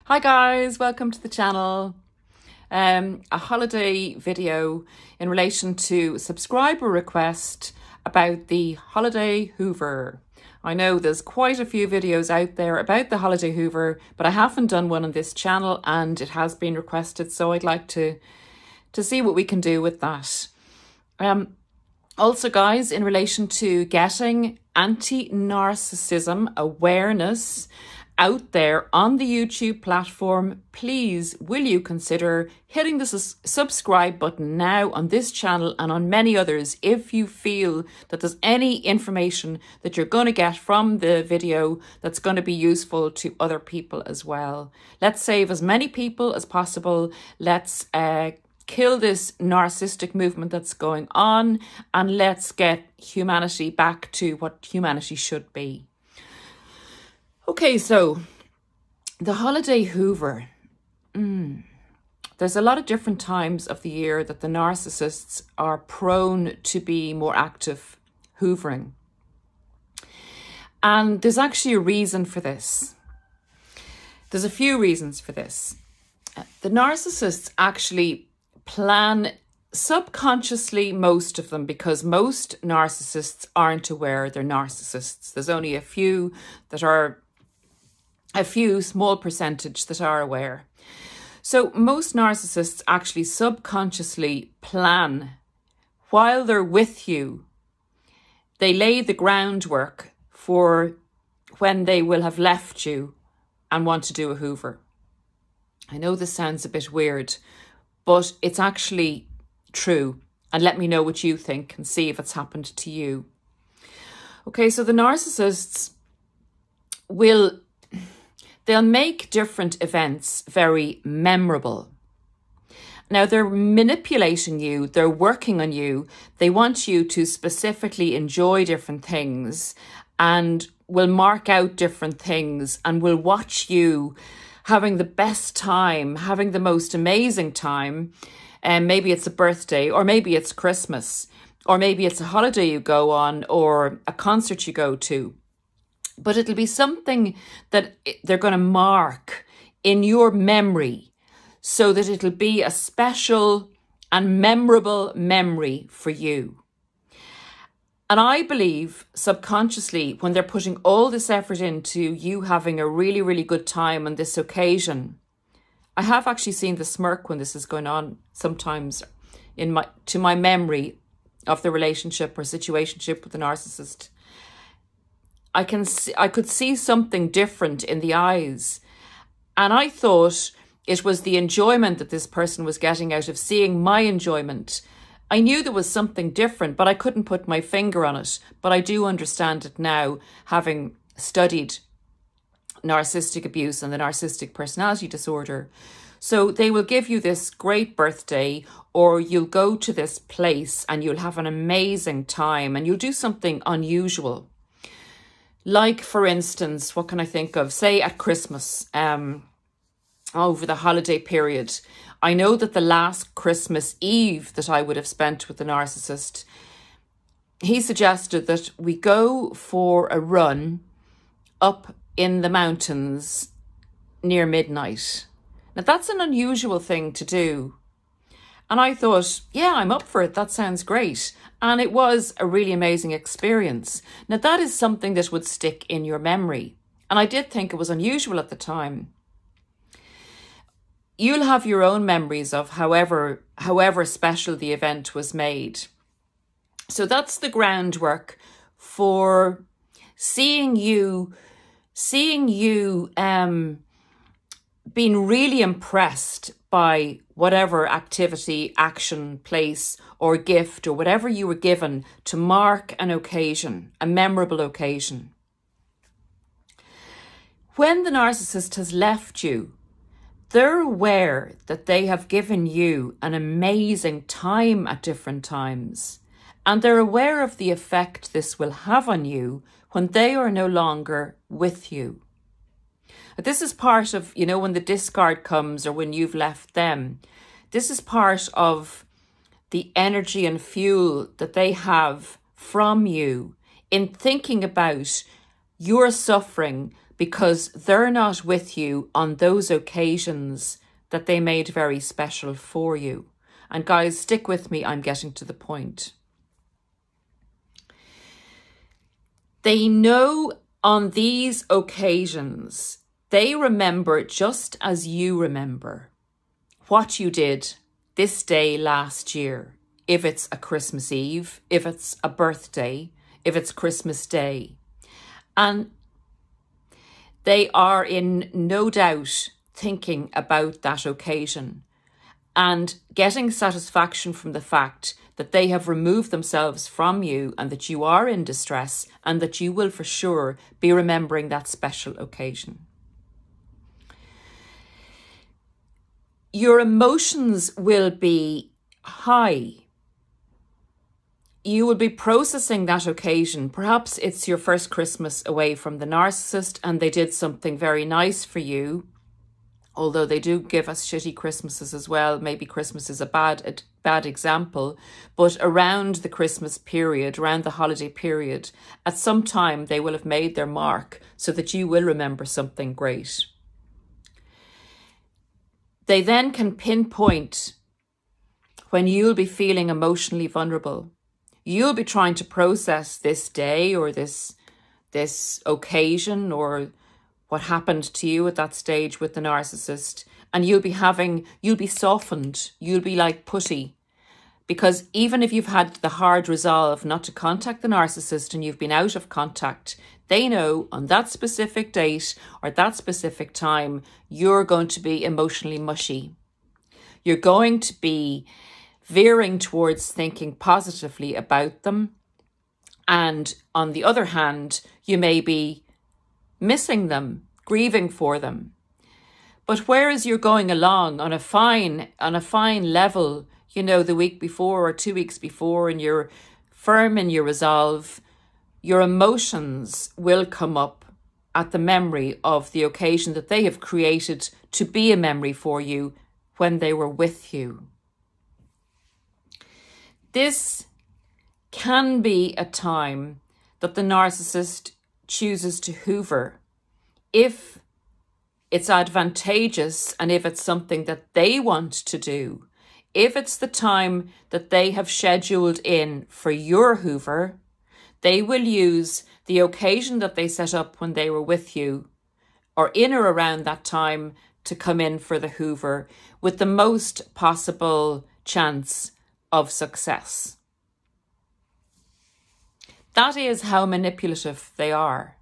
Hi guys, welcome to the channel. A holiday video in relation to a subscriber request about the holiday Hoover. I know there's quite a few videos out there about the holiday Hoover, but I haven't done one on this channel and it has been requested, so I'd like to see what we can do with that. Also guys, in relation to getting anti-narcissism awareness out there on the YouTube platform, please will you consider hitting the subscribe button now on this channel and on many others if you feel that there's any information that you're going to get from the video that's going to be useful to other people as well. Let's save as many people as possible. Let's kill this narcissistic movement that's going on, and let's get humanity back to what humanity should be. Okay, so the holiday Hoover. There's a lot of different times of the year that the narcissists are prone to be more active hoovering. And there's actually a reason for this. There's a few reasons for this. The narcissists actually plan subconsciously, most of them, because most narcissists aren't aware they're narcissists. There's only a few that are, a few small percentage that are aware. So most narcissists actually subconsciously plan while they're with you. They lay the groundwork for when they will have left you and want to do a Hoover. I know this sounds a bit weird, but it's actually true. And let me know what you think and see if it's happened to you. Okay, so the narcissists they'll make different events very memorable. Now, they're manipulating you, they're working on you, they want you to specifically enjoy different things and will mark out different things and will watch you having the best time, having the most amazing time. And maybe it's a birthday, or maybe it's Christmas, or maybe it's a holiday you go on, or a concert you go to. But it'll be something that they're going to mark in your memory so that it'll be a special and memorable memory for you. And I believe subconsciously, when they're putting all this effort into you having a really, really good time on this occasion, I have actually seen the smirk when this is going on sometimes to my memory of the relationship or situationship with the narcissist. I could see something different in the eyes. And I thought it was the enjoyment that this person was getting out of seeing my enjoyment. I knew there was something different, but I couldn't put my finger on it. But I do understand it now, having studied narcissistic abuse and the narcissistic personality disorder. So they will give you this great birthday, or you'll go to this place and you'll have an amazing time and you'll do something unusual. Like, for instance, what can I think of? Say at Christmas, over the holiday period. I know that the last Christmas Eve that I would have spent with the narcissist, he suggested that we go for a run up in the mountains near midnight. Now, that's an unusual thing to do. And I thought, yeah, I'm up for it. That sounds great. And it was a really amazing experience. Now, that is something that would stick in your memory. And I did think it was unusual at the time. You'll have your own memories of however special the event was made. So that's the groundwork for seeing you being really impressed by whatever activity, action, place, or gift, or whatever you were given to mark an occasion, a memorable occasion. When the narcissist has left you, they're aware that they have given you an amazing time at different times, and they're aware of the effect this will have on you when they are no longer with you. This is part of, you know, when the discard comes or when you've left them, this is part of the energy and fuel that they have from you in thinking about your suffering, because they're not with you on those occasions that they made very special for you. And guys, stick with me, I'm getting to the point. They know on these occasions, they remember just as you remember what you did this day last year. If it's a Christmas Eve, if it's a birthday, if it's Christmas Day. And they are in no doubt thinking about that occasion and getting satisfaction from the fact that they have removed themselves from you and that you are in distress and that you will for sure be remembering that special occasion. Your emotions will be high. You will be processing that occasion. Perhaps it's your first Christmas away from the narcissist and they did something very nice for you. Although they do give us shitty Christmases as well. Maybe Christmas is a bad example. But around the Christmas period, around the holiday period, at some time they will have made their mark so that you will remember something great. They then can pinpoint when you'll be feeling emotionally vulnerable. You'll be trying to process this day or this occasion or what happened to you at that stage with the narcissist, and you'll be softened, you'll be like putty. Because even if you've had the hard resolve not to contact the narcissist and you've been out of contact, they know on that specific date or that specific time, you're going to be emotionally mushy. You're going to be veering towards thinking positively about them. And on the other hand, you may be missing them, grieving for them. But whereas you're going along on a fine level, you know, the week before or 2 weeks before, and you're firm in your resolve, your emotions will come up at the memory of the occasion that they have created to be a memory for you when they were with you. This can be a time that the narcissist chooses to hoover if it's advantageous and if it's something that they want to do. If it's the time that they have scheduled in for your hoover, they will use the occasion that they set up when they were with you or in or around that time to come in for the hoover with the most possible chance of success. That is how manipulative they are.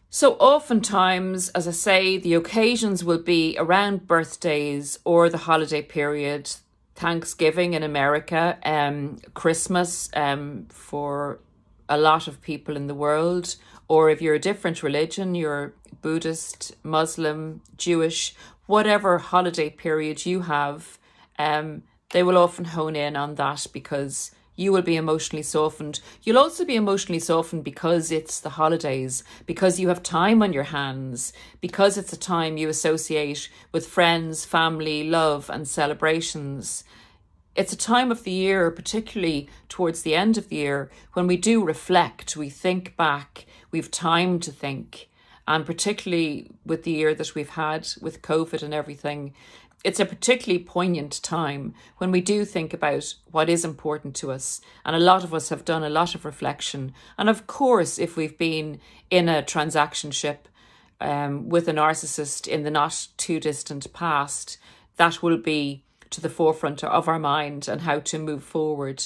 So oftentimes, as I say, the occasions will be around birthdays or the holiday period, Thanksgiving in America, Christmas for a lot of people in the world, or if you're a different religion, you're Buddhist, Muslim, Jewish, whatever holiday period you have, they will often hone in on that because you will be emotionally softened. You'll also be emotionally softened because it's the holidays, because you have time on your hands, because it's a time you associate with friends, family, love and celebrations. It's a time of the year, particularly towards the end of the year, when we do reflect, we think back, we've time to think. And particularly with the year that we've had with COVID and everything, it's a particularly poignant time when we do think about what is important to us. And a lot of us have done a lot of reflection. And of course, if we've been in a transactionship with a narcissist in the not too distant past, that will be to the forefront of our mind and how to move forward.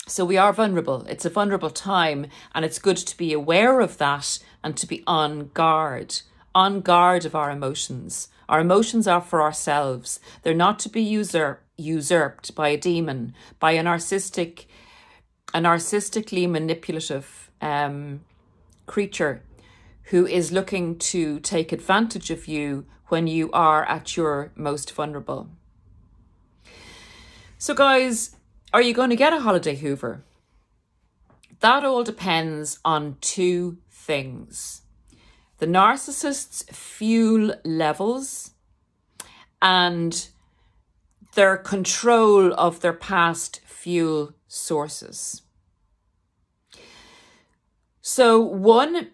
So we are vulnerable. It's a vulnerable time, and it's good to be aware of that and to be on guard of our emotions. Our emotions are for ourselves. They're not to be usurped by a demon, by a narcissistically manipulative creature who is looking to take advantage of you when you are at your most vulnerable. So guys, are you going to get a holiday hoover? That all depends on two things: the narcissist's fuel levels and their control of their past fuel sources. So one,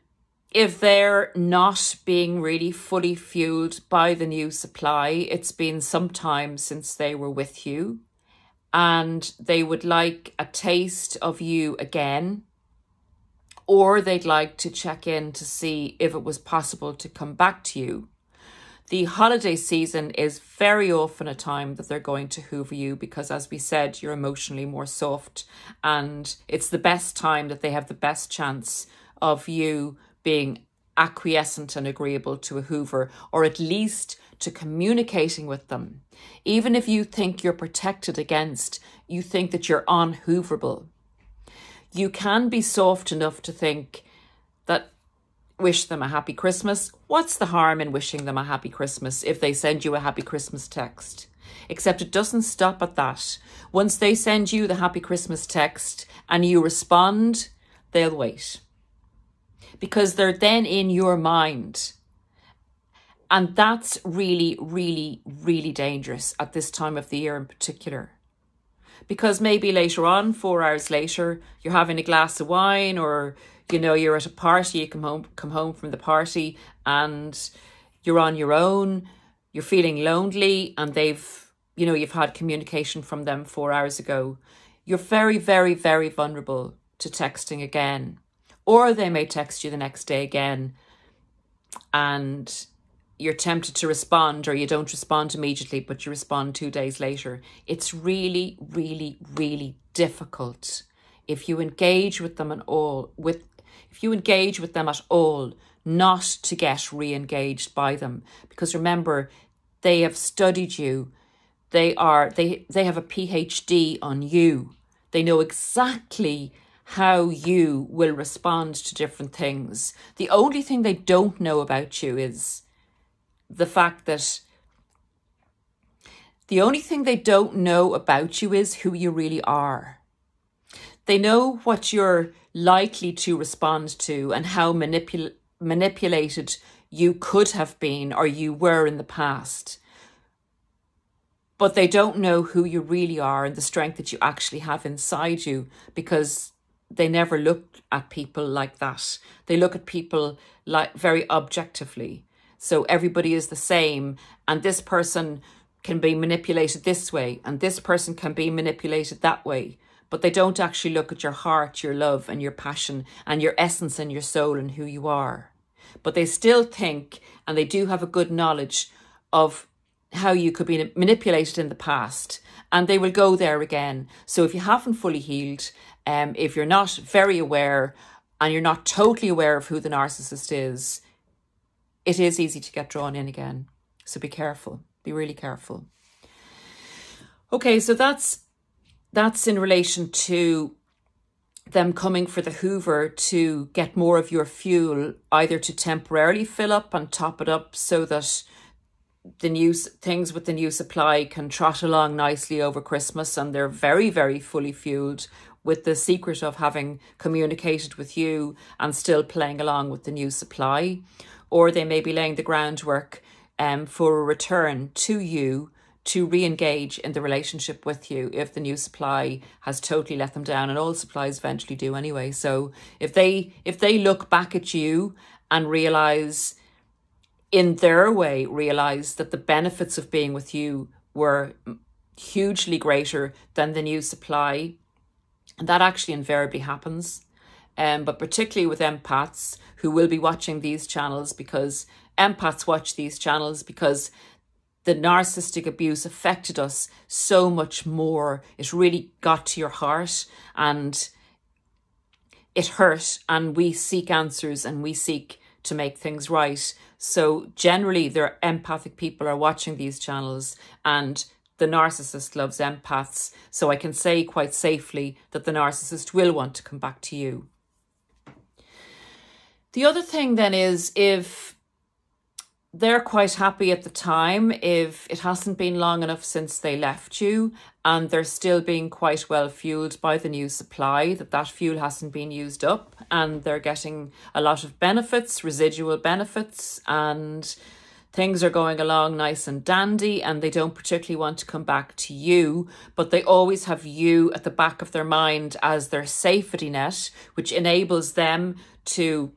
if they're not being really fully fueled by the new supply, it's been some time since they were with you and they would like a taste of you again, or they'd like to check in to see if it was possible to come back to you. The holiday season is very often a time that they're going to Hoover you because, as we said, you're emotionally more soft, and it's the best time that they have the best chance of you being acquiescent and agreeable to a Hoover, or at least to communicating with them. Even if you think you're protected against, you think that you're unhooverable. You can be soft enough to think that wish them a happy Christmas. What's the harm in wishing them a happy Christmas if they send you a happy Christmas text? Except it doesn't stop at that. Once they send you the happy Christmas text and you respond, they'll wait. Because they're then in your mind. And that's really, really, really dangerous at this time of the year in particular. Because maybe later on, 4 hours later, you're having a glass of wine, or you're at a party, you come home from the party and you're on your own, you're feeling lonely, and you've had communication from them 4 hours ago. You're very, very, very vulnerable to texting again. Or they may text you the next day again and you're tempted to respond, or you don't respond immediately, but you respond 2 days later. It's really, really, really difficult if you engage with them at all, not to get re-engaged by them. Because remember, they have studied you. They have a PhD on you. They know exactly how you will respond to different things. The only thing they don't know about you is the fact that who you really are. They know what you're likely to respond to and how manipulated you could have been or you were in the past. But they don't know who you really are and the strength that you actually have inside you, because they never look at people like that. They look at people like very objectively. So everybody is the same, and this person can be manipulated this way and this person can be manipulated that way. But they don't actually look at your heart, your love and your passion and your essence and your soul and who you are. But they still think, and they do have a good knowledge of how you could be manipulated in the past, and they will go there again. So if you haven't fully healed, if you're not very aware and you're not totally aware of who the narcissist is, it is easy to get drawn in again. So be careful, be really careful. Okay, so that's in relation to them coming for the Hoover to get more of your fuel, either to temporarily fill up and top it up so that the new things with the new supply can trot along nicely over Christmas and they're very, very fully fueled with the secret of having communicated with you and still playing along with the new supply. Or they may be laying the groundwork for a return to you to re-engage in the relationship with you if the new supply has totally let them down, and all supplies eventually do anyway. So if they look back at you and realise in their way, realise that the benefits of being with you were hugely greater than the new supply, and that actually invariably happens. But particularly with empaths who will be watching these channels, because empaths watch these channels because the narcissistic abuse affected us so much more. It really got to your heart and it hurt, and we seek answers and we seek to make things right. So generally, their empathic people are watching these channels, and the narcissist loves empaths. So I can say quite safely that the narcissist will want to come back to you. The other thing then is, if they're quite happy at the time, if it hasn't been long enough since they left you and they're still being quite well fueled by the new supply, that fuel hasn't been used up and they're getting a lot of benefits, residual benefits, and things are going along nice and dandy and they don't particularly want to come back to you, but they always have you at the back of their mind as their safety net, which enables them to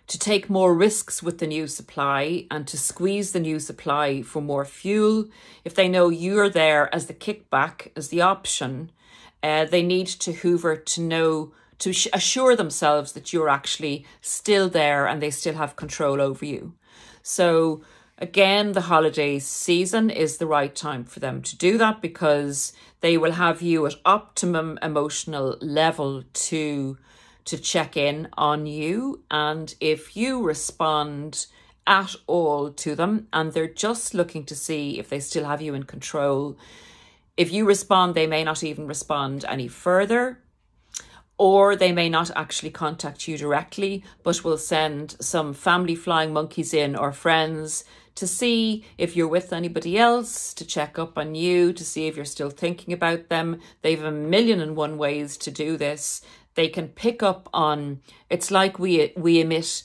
take more risks with the new supply and to squeeze the new supply for more fuel. If they know you're there as the kickback, as the option, they need to Hoover to know, to assure themselves that you're actually still there and they still have control over you. So again, the holiday season is the right time for them to do that, because they will have you at optimum emotional level to check in on you. And if you respond at all to them and they're just looking to see if they still have you in control, if you respond, they may not even respond any further, or they may not actually contact you directly, but will send some family flying monkeys in or friends to see if you're with anybody else, to check up on you, to see if you're still thinking about them. They have 1,000,001 ways to do this. They can pick up on, it's like we emit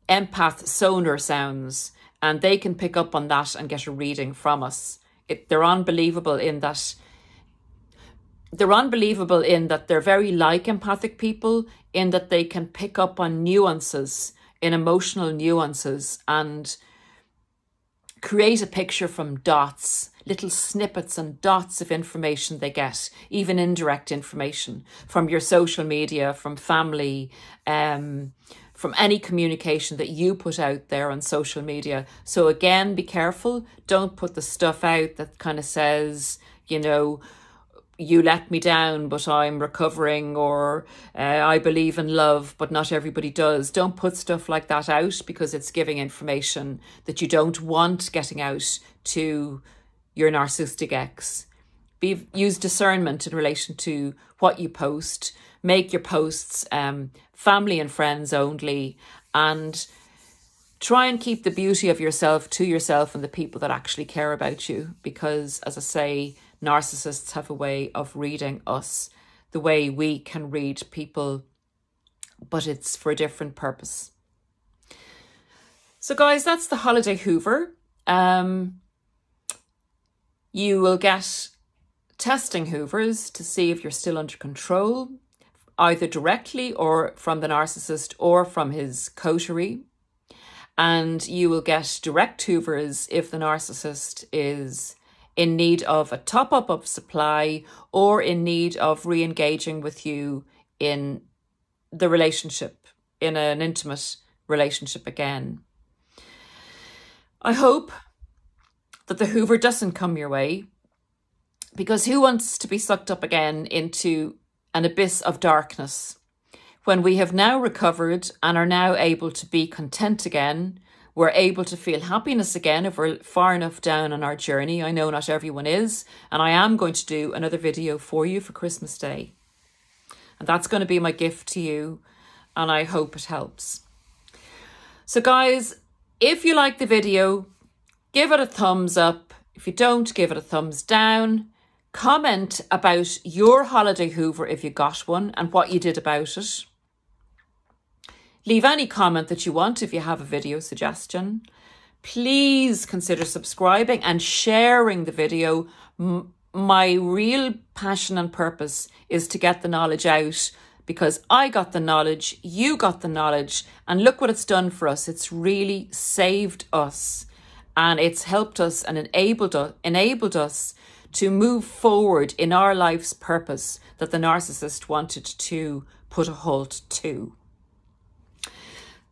empath sonar sounds, and they can pick up on that and get a reading from us. They're unbelievable in that. They're unbelievable in that they're very like empathic people, in that they can pick up on nuances, in emotional nuances, and create a picture from dots, little snippets and dots of information they get, even indirect information from your social media, from family, from any communication that you put out there on social media. So again, be careful. Don't put the stuff out that kind of says, you know, you let me down, but I'm recovering, or I believe in love, but not everybody does. Don't put stuff like that out, because it's giving information that you don't want getting out to your narcissistic ex. Use discernment in relation to what you post. Make your posts family and friends only, and try and keep the beauty of yourself to yourself and the people that actually care about you, because, as I say, narcissists have a way of reading us the way we can read people, but it's for a different purpose. So guys, that's the holiday Hoover. You will get testing Hoovers to see if you're still under control, either directly or from the narcissist or from his coterie. And you will get direct Hoovers if the narcissist is in need of a top-up of supply or in need of re-engaging with you in the relationship, in an intimate relationship again. I hope that the Hoover doesn't come your way, because who wants to be sucked up again into an abyss of darkness when we have now recovered and are now able to be content again? We're able to feel happiness again if we're far enough down on our journey. I know not everyone is, and I am going to do another video for you for Christmas Day. And that's going to be my gift to you, and I hope it helps. So guys, if you like the video, give it a thumbs up. If you don't, give it a thumbs down. Comment about your holiday Hoover if you got one and what you did about it. Leave any comment that you want if you have a video suggestion. Please consider subscribing and sharing the video. My real passion and purpose is to get the knowledge out, because I got the knowledge, you got the knowledge, and look what it's done for us. It's really saved us, and it's helped us and enabled us to move forward in our life's purpose that the narcissist wanted to put a halt to.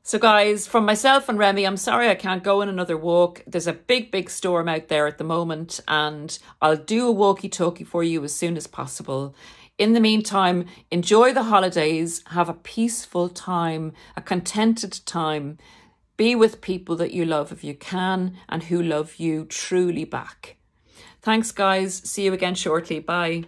So guys, from myself and Remy, I'm sorry I can't go on another walk. There's a big storm out there at the moment, and I'll do a walkie-talkie for you as soon as possible. In the meantime, enjoy the holidays, have a peaceful time, a contented time. Be with people that you love if you can, and who love you truly back. Thanks guys. See you again shortly. Bye.